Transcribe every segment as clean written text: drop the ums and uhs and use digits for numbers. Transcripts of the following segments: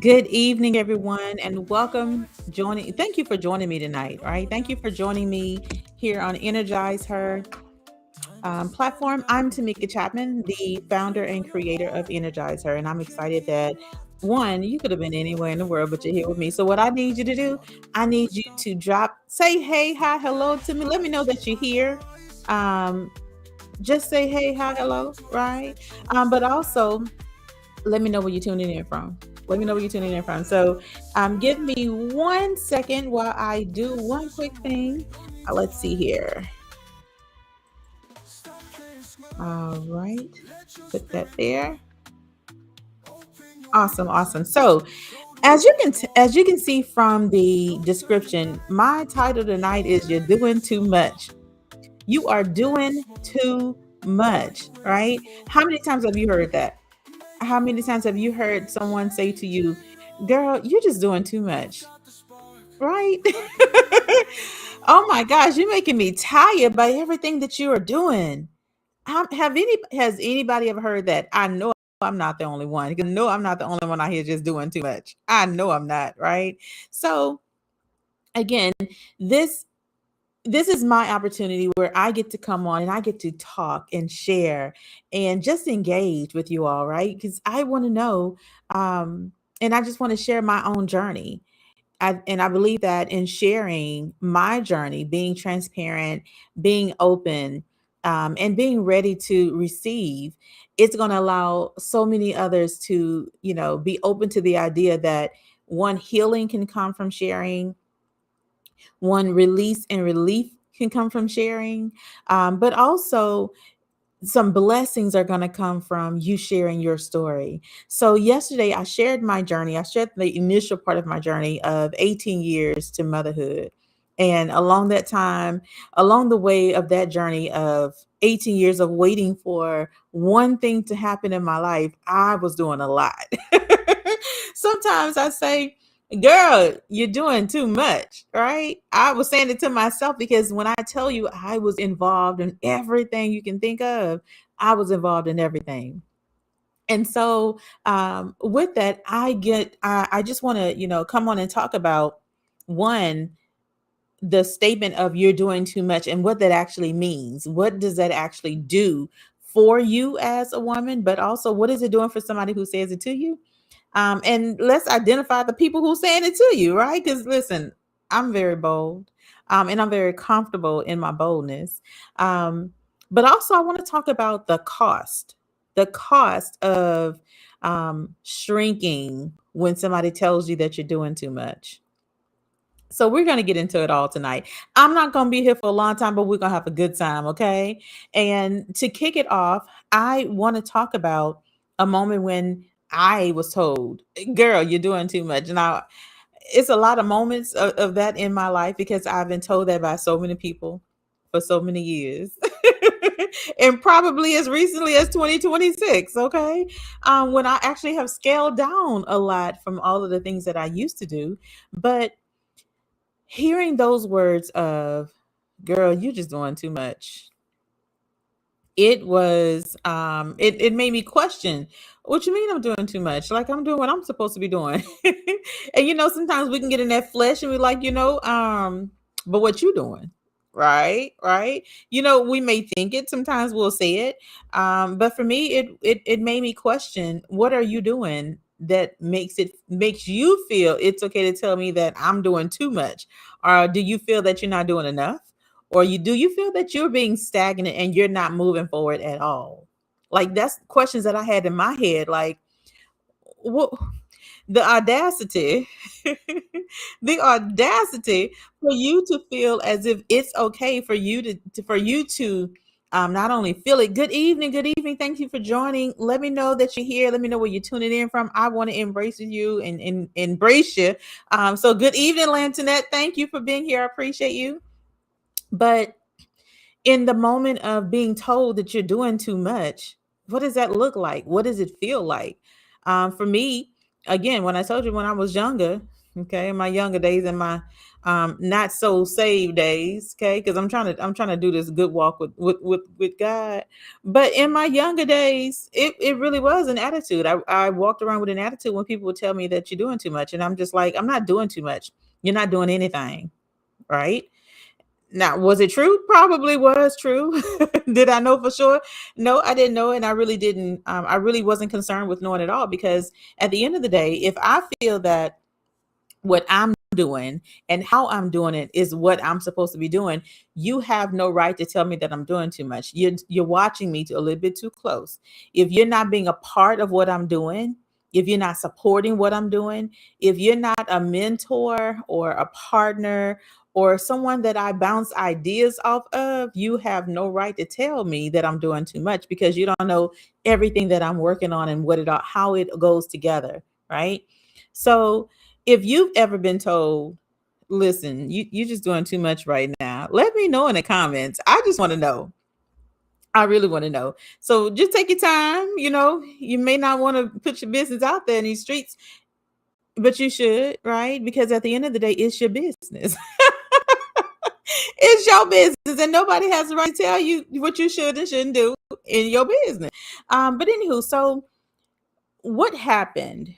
Good evening, everyone, and welcome joining. Thank you for joining me tonight. All right, thank you for joining me here on Energize Her platform. I'm Tamika Chapman, the founder and creator of Energize Her, and I'm excited that one, you could have been anywhere in the world, but you're here with me. So, what I need you to do, I need you to say hey, hi, hello to me. Let me know that you're here. Um, just say hey, hi, hello, right? But also let me know where you're tuning in from. Let me know where you're tuning in from. So, give me 1 second while I do one quick thing. Let's see here. All right, put that there. Awesome, awesome. So, as you can see from the description, my title tonight is "You're Doing Too Much." You are doing too much, right? How many times have you heard that? How many times have you heard someone say to you, "Girl, you're just doing too much," right? Oh my gosh, you're making me tired by everything that you are doing. Has anybody ever heard that? I know I'm not the only one. No, I'm not the only one out here just doing too much. I know I'm not, right? So again, this this is my opportunity where I get to come on and I get to talk and share and just engage with you all, right? Because I want to know, and I just want to share my own journey. And I believe that in sharing my journey, being transparent, being open, and being ready to receive, it's going to allow so many others to, be open to the idea that one, healing can come from sharing, one, release and relief can come from sharing, but also some blessings are going to come from you sharing your story. So yesterday I shared my journey. I shared the initial part of my journey of 18 years to motherhood. And along that time, along the way of that journey of 18 years of waiting for one thing to happen in my life, I was doing a lot. Sometimes I say, girl, you're doing too much, right? I was saying it to myself because when I tell you I was involved in everything you can think of, I was involved in everything. And so, with that, I just want to, come on and talk about one, the statement of "you're doing too much" and what that actually means. What does that actually do for you as a woman? But also, what is it doing for somebody who says it to you? And let's identify the people who saying it to you, right? Because listen, I'm very bold, and I'm very comfortable in my boldness. Um, but also, I want to talk about the cost of shrinking when somebody tells you that you're doing too much. So we're going to get into it all tonight. I'm not going to be here for a long time, but we're going to have a good time, okay? And to kick it off, I want to talk about a moment when I was told, "Girl, you're doing too much." Now, it's a lot of moments of that in my life because I've been told that by so many people for so many years. And probably as recently as 2026, okay? When I actually have scaled down a lot from all of the things that I used to do. But hearing those words of "girl, you just doing too much," it made me question, "What you mean I'm doing too much? Like, I'm doing what I'm supposed to be doing." And sometimes we can get in that flesh and we're like, but what you doing? Right. We may think it, sometimes we'll say it. But for me, it made me question, what are you doing that makes you feel it's okay to tell me that I'm doing too much? Or do you feel that you're not doing enough? Or do you feel that you're being stagnant and you're not moving forward at all? Like, that's questions that I had in my head. Like, what, the audacity, the audacity for you to feel as if it's okay for you to not only feel it. Good evening, good evening. Thank you for joining. Let me know that you're here. Let me know where you're tuning in from. I want to embrace you and embrace you. So good evening, Lantonette. Thank you for being here. I appreciate you. But in the moment of being told that you're doing too much, what does that look like? What does it feel like? For me, again, when I told you when I was younger, Okay, in my younger days, in my not so saved days, okay, because I'm trying to do this good walk with God. But in my younger days, it really was an attitude. I walked around with an attitude when people would tell me that you're doing too much, and I'm just like, I'm not doing too much. You're not doing anything, right? Now, was it true? Probably was true. Did I know for sure? No, I didn't know, and I really didn't. I really wasn't concerned with knowing at all, because at the end of the day, if I feel that what I'm doing and how I'm doing it is what I'm supposed to be doing, you have no right to tell me that I'm doing too much. You're watching me a little bit too close. If you're not being a part of what I'm doing, if you're not supporting what I'm doing, if you're not a mentor or a partner or someone that I bounce ideas off of, you have no right to tell me that I'm doing too much, because you don't know everything that I'm working on and what it all, how it goes together, right? So if you've ever been told, listen, you're just doing too much right now, let me know in the comments. I just want to know. I really want to know. So just take your time. You may not want to put your business out there in these streets, but you should, right? Because at the end of the day, it's your business. It's your business, and nobody has the right to tell you what you should and shouldn't do in your business. But anywho, so what happened?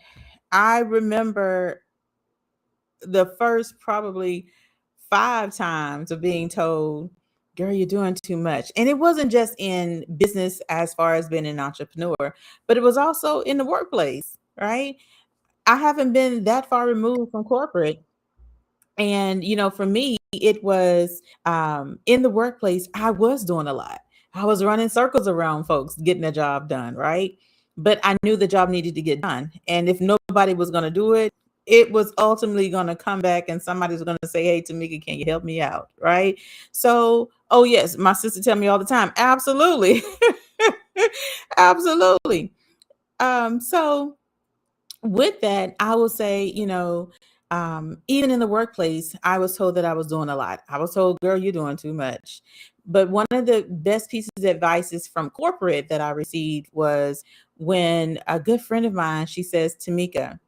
I remember the first probably 5 times of being told, girl, you're doing too much. And it wasn't just in business as far as being an entrepreneur, but it was also in the workplace, right? I haven't been that far removed from corporate. And, for me, it was in the workplace, I was doing a lot. I was running circles around folks getting the job done, right? But I knew the job needed to get done. And if nobody was going to do it, it was ultimately going to come back and somebody's going to say, hey, Tamika, can you help me out? Right. So, oh, yes, my sister tell me all the time. Absolutely. Absolutely. So, with that, I will say, even in the workplace, I was told that I was doing a lot. I was told, girl, you're doing too much. But one of the best pieces of advice from corporate that I received was when a good friend of mine, she says, Tamika,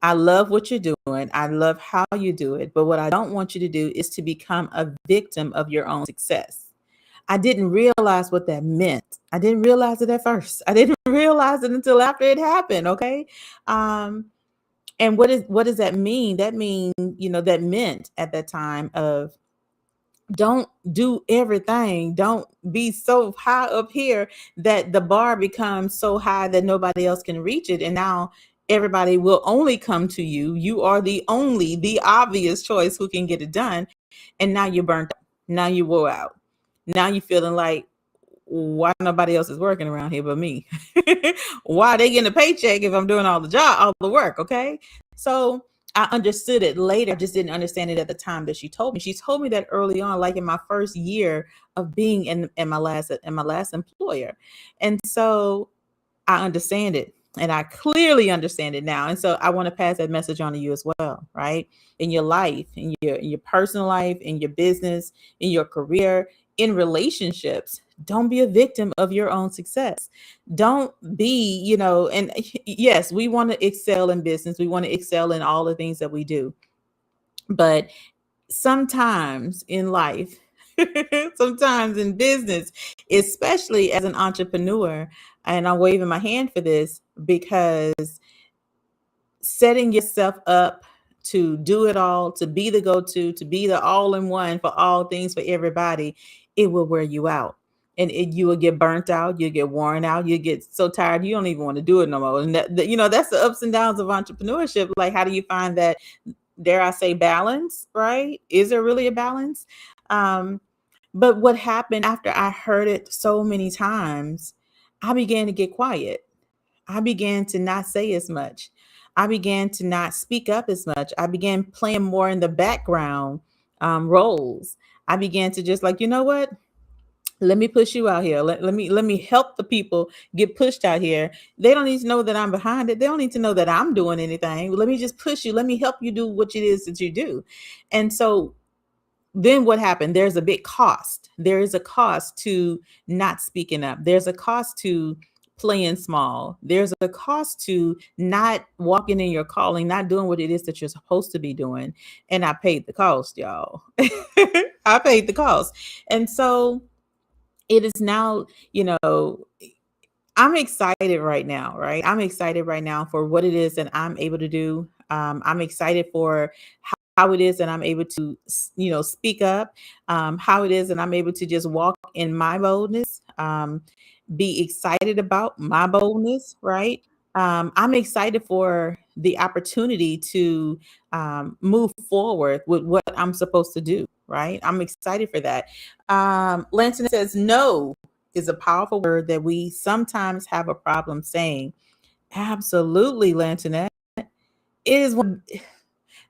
I love what you're doing. I love how you do it. But what I don't want you to do is to become a victim of your own success. I didn't realize what that meant. I didn't realize it at first. I didn't realize it until after it happened. Okay. And what does that mean? That means, that meant at that time of, don't do everything. Don't be so high up here that the bar becomes so high that nobody else can reach it. And now everybody will only come to you. You are the obvious choice who can get it done. And now you're burnt out. Now you wore out. Now you're feeling like, why nobody else is working around here but me? Why are they getting a paycheck if I'm doing all the work? Okay. So I understood it later. I just didn't understand it at the time that she told me. She told me that early on, like in my first year of being in my last employer. And so I understand it, and I clearly understand it now. And so I want to pass that message on to you as well, right? In your life, in your personal life, in your business, in your career, in relationships, don't be a victim of your own success. Don't be, and yes, we want to excel in business. We want to excel in all the things that we do. But sometimes in life, sometimes in business, especially as an entrepreneur, and I'm waving my hand for this because setting yourself up to do it all, to be the go-to, to be the all-in-one for all things for everybody, it will wear you out. And you will get burnt out, you'll get worn out, you get so tired you don't even want to do it no more. And that's the ups and downs of entrepreneurship. Like, how do you find that, dare I say, balance, right? Is there really a balance? But what happened after I heard it so many times, I began to get quiet. I began to not say as much. I began to not speak up as much. I began playing more in the background roles. I began to just like, you know what? Let me push you out here. Let me help the people get pushed out here. They don't need to know that I'm behind it. They don't need to know that I'm doing anything. Let me just push you. Let me help you do what it is that you do. And so then what happened? There's a big cost. There is a cost to not speaking up. There's a cost to playing small. There's a cost to not walking in your calling, not doing what it is that you're supposed to be doing. And I paid the cost, y'all. I paid the cost. And so it is now, you know, I'm excited right now, right? I'm excited right now for what it is that I'm able to do. I'm excited for how it is that I'm able to, speak up, how it is that I'm able to just walk in my boldness, be excited about my boldness, right? I'm excited for the opportunity to move forward with what I'm supposed to do, right? I'm excited for that. Lansing says, no is a powerful word that we sometimes have a problem saying. Absolutely, Lantoinette. It is one,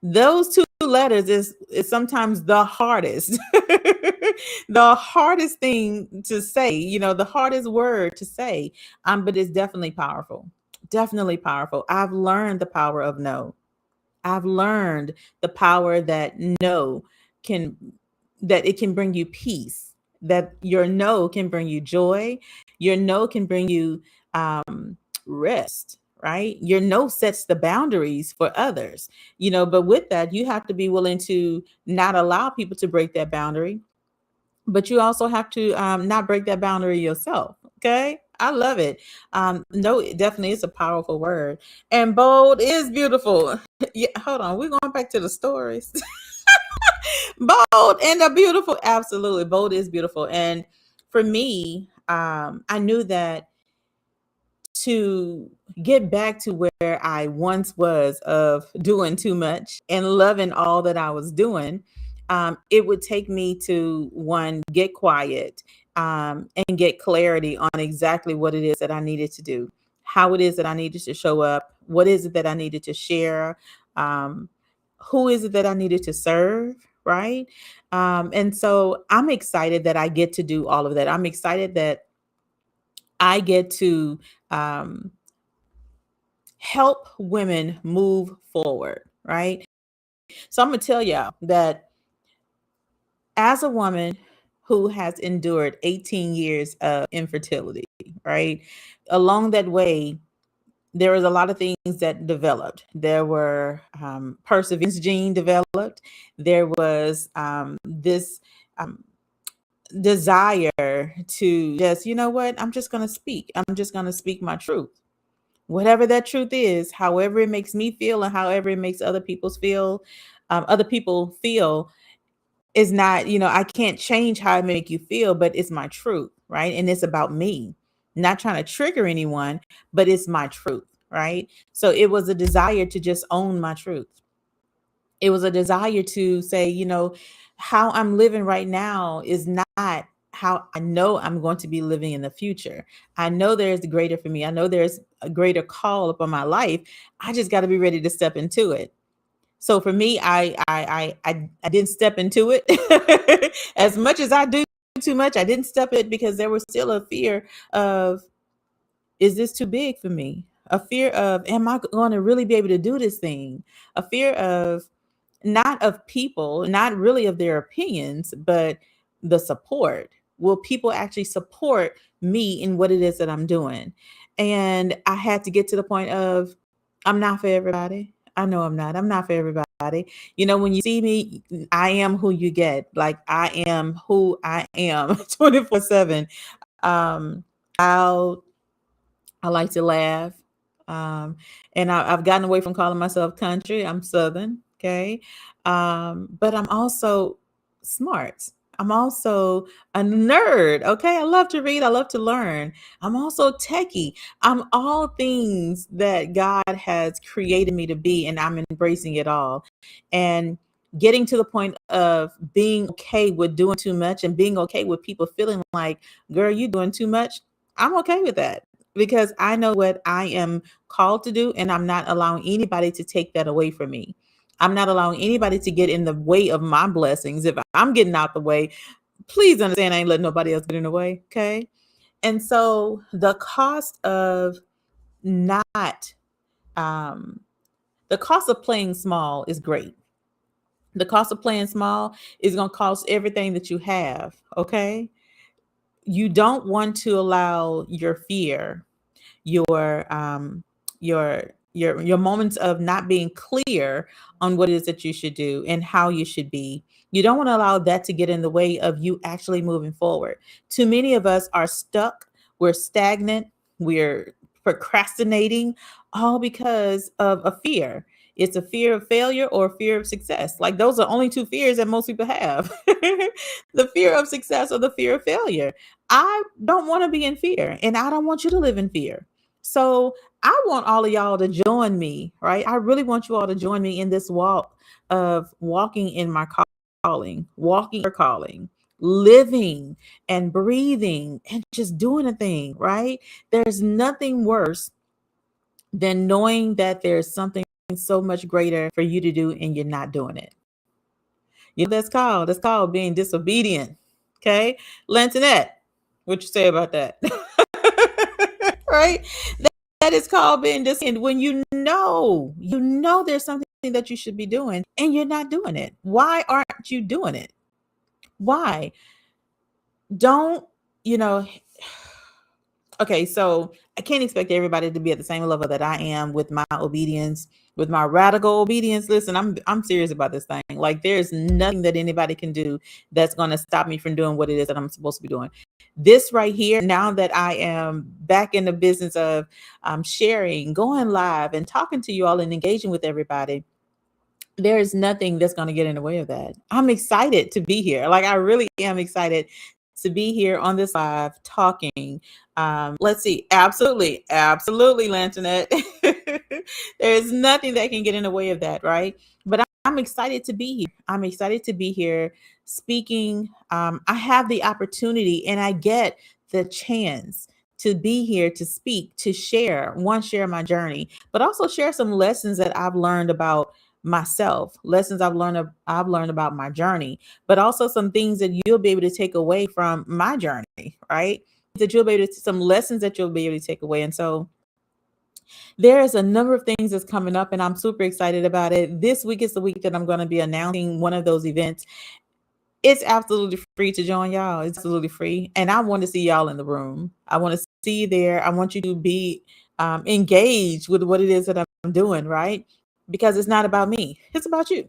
those two letters is sometimes the hardest. The hardest thing to say, the hardest word to say. But it's definitely powerful. Definitely powerful. I've learned the power of no. I've learned the power that no can, that it can bring you peace, that your no can bring you joy, your no can bring you rest, right? Your no sets the boundaries for others, but with that, you have to be willing to not allow people to break that boundary, but you also have to not break that boundary yourself. Okay. I love it. No, it definitely is a powerful word. And bold is beautiful. Yeah, hold on. We're going back to the stories. Bold and a beautiful. Absolutely. Bold is beautiful. And for me, I knew that to get back to where I once was of doing too much and loving all that I was doing, it would take me to one, get quiet, and get clarity on exactly what it is that I needed to do, how it is that I needed to show up, what is it that I needed to share, um, who is it that I needed to serve, right? And so I'm excited that I get to do all of that. I'm excited that I get to um, help women move forward, right? So I'm going to tell y'all that as a woman who has endured 18 years of infertility, right? Along that way, there was a lot of things that developed. There were perseverance gene developed. There was this um, desire to just, you know what? I'm just going to speak. I'm just going to speak my truth, whatever that truth is, however it makes me feel and however it makes other people feel is not, I can't change how I make you feel, but it's my truth, right? And it's about me, not trying to trigger anyone, but it's my truth, right? So it was a desire to just own my truth. It was a desire to say, how I'm living right now is not how I know I'm going to be living in the future. I know there's greater for me. I know there's a greater call upon my life. I just got to be ready to step into it. So for me, I didn't step into it as much as I do too much. I didn't step it because there was still a fear of, is this too big for me? A fear of, am I going to really be able to do this thing? A fear of, not of people, not really of their opinions, but the support. Will people actually support me in what it is that I'm doing? And I had to get to the point of, I'm not for everybody. I know I'm not. I'm not for everybody. When you see me, I am who you get. Like, I am who I am 24/7. Um, I'll I like to laugh. Um, and I've gotten away from calling myself country. I'm Southern. Okay. But I'm also smart. I'm also a nerd. Okay. I love to read. I love to learn. I'm also techie. I'm all things that God has created me to be, and I'm embracing it all. And getting to the point of being okay with doing too much and being okay with people feeling like, girl, you doing too much. I'm okay with that because I know what I am called to do, and I'm not allowing anybody to take that away from me. I'm not allowing anybody to get in the way of my blessings. If I'm getting out the way, please understand I ain't letting nobody else get in the way. Okay. And so not, um, the cost of playing small is great. The cost of playing small is going to cost everything that you have. Okay. You don't want to allow your fear your your moments of not being clear on what it is that you should do and how you should be. You don't want to allow that to get in the way of you actually moving forward. Too many of us are stuck, we're stagnant, we're procrastinating, all because of a fear. It's a fear of failure or a fear of success. Like those are only two fears that most people have. The fear of success or the fear of failure. I don't want to be in fear, and I don't want you to live in fear. So I want all of y'all to join me, right? I really want you all to join me in this walk of walking in my calling, walking your calling, living and breathing and just doing a thing, right? There's nothing worse than knowing that there's something so much greater for you to do and you're not doing it. You know that's called? That's called being disobedient. Okay. Lantonette, what you say about that? Right? That is called being disobedient. When you know there's something that you should be doing and you're not doing it. Why aren't you doing it? Why? Don't, you know, okay, so I can't expect everybody to be at the same level that I am with my obedience, with my radical obedience. Listen, I'm serious about this thing. Like there's nothing that anybody can do that's going to stop me from doing what it is that I'm supposed to be doing. This right here, now that I am back in the business of sharing, going live and talking to you all and engaging with everybody, there is nothing that's going to get in the way of that. I'm excited to be here. Like I really am excited to be here on this live talking. Let's see. Absolutely. Absolutely, Lantonette. There's nothing that can get in the way of that, right? But I'm excited to be here. I'm excited to be here speaking. I have the opportunity and I get the chance to be here to speak, to share, share my journey, but also share some lessons that I've learned about myself, lessons I've learned about my journey, but also some things that you'll be able to take away from my journey, right? That you'll be able to some lessons that you'll be able to take away. And so there is a number of things that's coming up and I'm super excited about it. This week is the week that I'm going to be announcing one of those events. It's absolutely free to join, y'all. It's absolutely free. And I want to see y'all in the room. I want to see you there. I want you to be engaged with what it is that I'm doing, right? Because it's not about me. It's about you.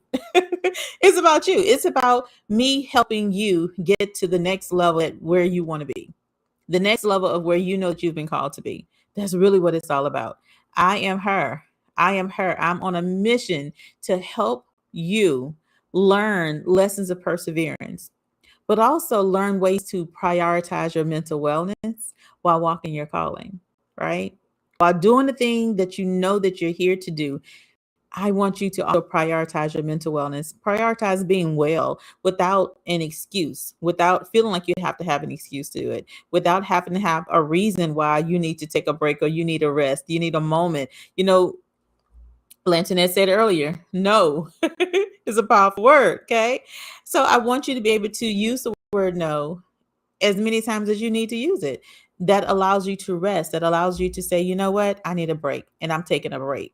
It's about you. It's about me helping you get to the next level at where you want to be, the next level of where you know that you've been called to be. That's really what it's all about. I am her. I am her. I'm on a mission to help you learn lessons of perseverance, but also learn ways to prioritize your mental wellness while walking your calling, right? While doing the thing that you know that you're here to do. I want you to also prioritize your mental wellness, prioritize being well without an excuse, without feeling like you have to have an excuse to do it, without having to have a reason why you need to take a break or you need a rest, you need a moment. You know, Lantonette said earlier, no is a powerful word. Okay. So I want you to be able to use the word no as many times as you need to use it. That allows you to rest, that allows you to say, you know what, I need a break and I'm taking a break.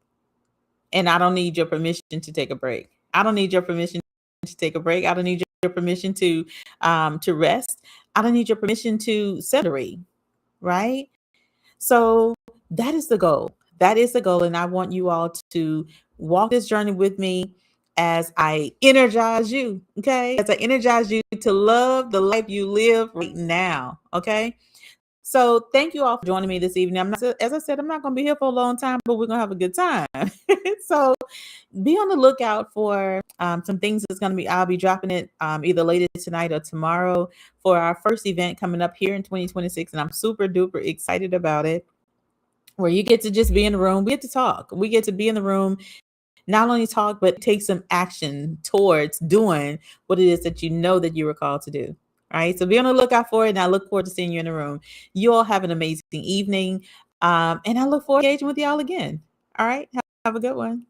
And I don't need your permission to take a break. I don't need your permission to take a break. I don't need your permission to rest. I don't need your permission to separate, right? So that is the goal. That is the goal. And I want you all to walk this journey with me as I energize you. Okay. As I energize you to love the life you live right now. Okay. So thank you all for joining me this evening. As I said, I'm not going to be here for a long time, but we're going to have a good time. So be on the lookout for some things that's going to be, I'll be dropping it either later tonight or tomorrow for our first event coming up here in 2026. And I'm super duper excited about it, where you get to just be in the room. We get to talk. We get to be in the room, not only talk, but take some action towards doing what it is that you know that you were called to do. All right. So be on the lookout for it. And I look forward to seeing you in the room. You all have an amazing evening. And I look forward to engaging with y'all again. All right. Have a good one.